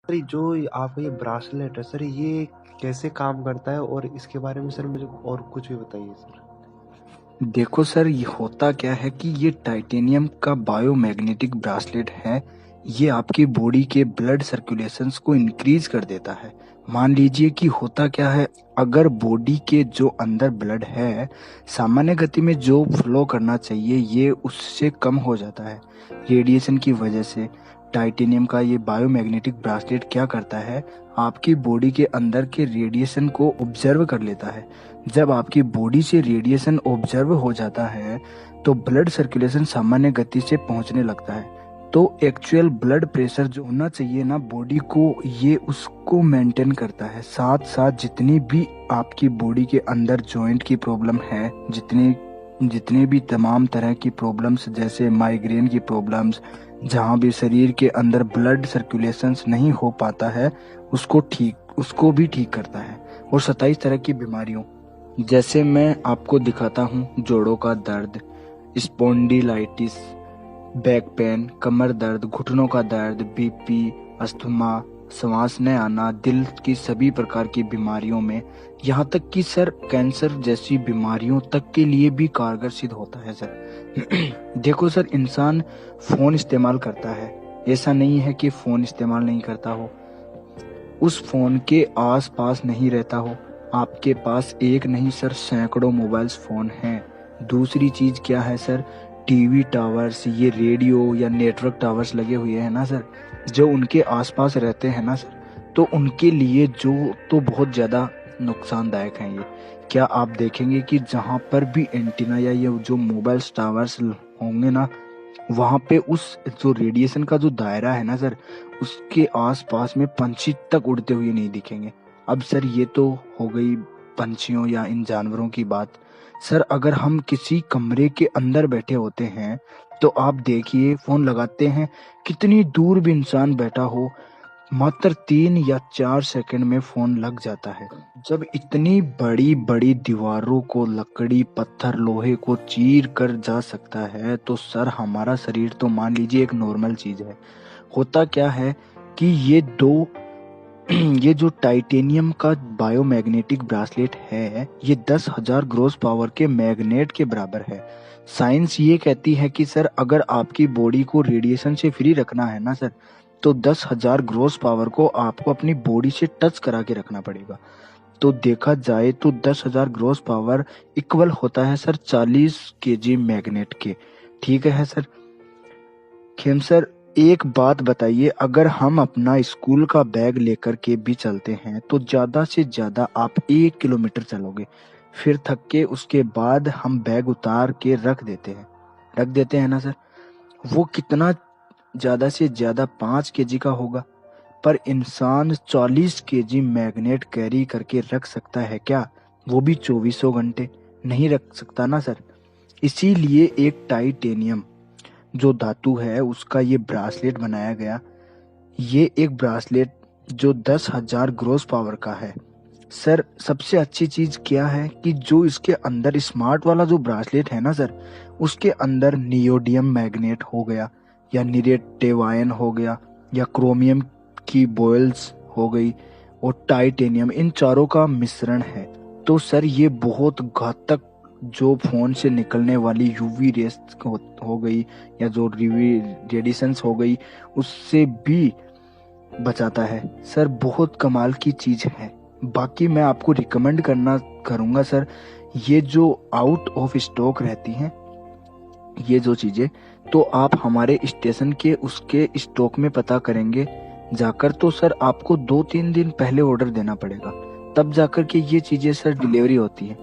Sir आपका ये bracelet है सर, ये कैसे काम करता है और इसके बारे में सर मुझे और कुछ भी बताइए सर। देखो सर, ये होता क्या है कि ये टाइटेनियम का बायोमैग्नेटिक ब्रासलेट है। ये आपकी बॉडी के ब्लड सर्कुलेशंस को इंक्रीज कर देता है। मान लीजिए कि होता क्या है, अगर बॉडी के जो अंदर ब्लड है, सामान्य गति में जो फ्लो करना चाहिए ये उससे कम हो जाता है रेडिएशन की वजह से। टाइटेनियम का ये बायोमैग्नेटिक ब्रासलेट क्या करता है, आपकी बॉडी के अंदर के रेडिएशन को ऑब्जर्व कर लेता है। जब आपकी बॉडी से रेडिएशन ऑब्जर्व हो जाता है तो ब्लड सर्कुलेशन सामान्य गति से पहुंचने लगता है। तो एक्चुअल ब्लड प्रेशर जो होना चाहिए ना बॉडी को, ये उसको मेंटेन करता है। साथ साथ जितनी भी आपकी बॉडी के अंदर जॉइंट की प्रॉब्लम है, जितने भी तमाम तरह की प्रॉब्लम्स, जैसे माइग्रेन की प्रॉब्लम्स, जहाँ भी शरीर के अंदर ब्लड सर्कुलेशंस नहीं हो पाता है, उसको भी ठीक करता है। और 27 तरह की बीमारियों, जैसे मैं आपको दिखाता हूँ, जोड़ों का दर्द, स्पॉन्डिलाइटिस, बैक पेन, कमर दर्द, घुटनों का दर्द, बीपी, अस्थमा, सांस न आना, दिल की सभी प्रकार की बीमारियों में, यहाँ तक कि सर कैंसर जैसी बीमारियों तक के लिए भी कारगर सिद्ध होता है सर। देखो सर, इंसान फोन इस्तेमाल करता है, ऐसा नहीं है कि फोन इस्तेमाल नहीं करता हो, उस फोन के आस पास नहीं रहता हो। आपके पास एक नहीं सर, सैकड़ों मोबाइल्स फोन हैं। दूसरी चीज क्या है सर, टीवी टावर्स, ये रेडियो या नेटवर्क टावर्स लगे हुए हैं ना सर, जो उनके आसपास रहते हैं ना सर, तो उनके लिए जो तो बहुत ज्यादा नुकसानदायक हैं ये। क्या आप देखेंगे कि जहां पर भी एंटीना या ये जो मोबाइल टावर्स होंगे ना, वहां पे उस जो रेडिएशन का जो दायरा है ना सर, उसके आसपास में पंछी तक उड़ते हुए नहीं दिखेंगे। अब सर ये तो हो गई पंछियों या इन जानवरों की बात। सर अगर हम किसी कमरे के अंदर बैठे होते हैं तो आप देखिए, फोन लगाते हैं, कितनी दूर भी इंसान बैठा हो, मात्र 3 या 4 सेकंड में फोन लग जाता है। जब इतनी बड़ी बड़ी दीवारों को लकड़ी, पत्थर, लोहे को चीर कर जा सकता है, तो सर हमारा शरीर तो मान लीजिए एक नॉर्मल चीज है। होता क्या है कि ये जो टाइटेनियम का बायोमैग्नेटिक ब्रासलेट है, ये 10,000 ग्रॉस पावर के मैग्नेट के बराबर है। साइंस ये कहती है कि सर अगर आपकी बॉडी को रेडिएशन से फ्री रखना है ना सर, तो 10,000 ग्रॉस पावर को आपको अपनी बॉडी से टच करा के रखना पड़ेगा। तो देखा जाए तो 10,000 ग्रॉस पावर इक्वल होता है सर 40 केजी मैग्नेट के। ठीक है सर। खेम सर, एक बात बताइए, अगर हम अपना स्कूल का बैग लेकर के भी चलते हैं तो ज्यादा से ज्यादा आप 1 किलोमीटर चलोगे, फिर थक के उसके बाद हम बैग उतार के रख देते हैं ना सर। वो कितना, ज्यादा से ज्यादा 5 केजी का होगा। पर इंसान 40 केजी मैग्नेट कैरी करके रख सकता है क्या? वो भी 2400 घंटे नहीं रख सकता ना सर। इसीलिए एक टाइटेनियम जो धातु है उसका ये ब्रासलेट बनाया गया। ये एक ब्रासलेट जो 10,000 ग्रॉस पावर का है। सर सबसे अच्छी चीज क्या है कि जो इसके अंदर स्मार्ट वाला जो ब्रासलेट है ना सर, उसके अंदर नियोडियम मैग्नेट हो गया, या निरेटेवायन हो गया, या क्रोमियम की बॉयल्स हो गई, और टाइटेनियम, इन चारों का मिश्रण है। तो सर ये बहुत घातक, जो फोन से निकलने वाली यूवी रेस हो गई, या जो रेडिएशंस हो गई, उससे भी बचाता है। सर बहुत कमाल की चीज है। बाकी मैं आपको रिकमेंड करूंगा सर, ये जो आउट ऑफ स्टॉक रहती हैं ये जो चीजें, तो आप हमारे स्टेशन के उसके स्टॉक में पता करेंगे जाकर, तो सर आपको 2-3 दिन पहले ऑर्डर देना पड़ेगा, तब जाकर के ये चीजें सर डिलीवरी होती है।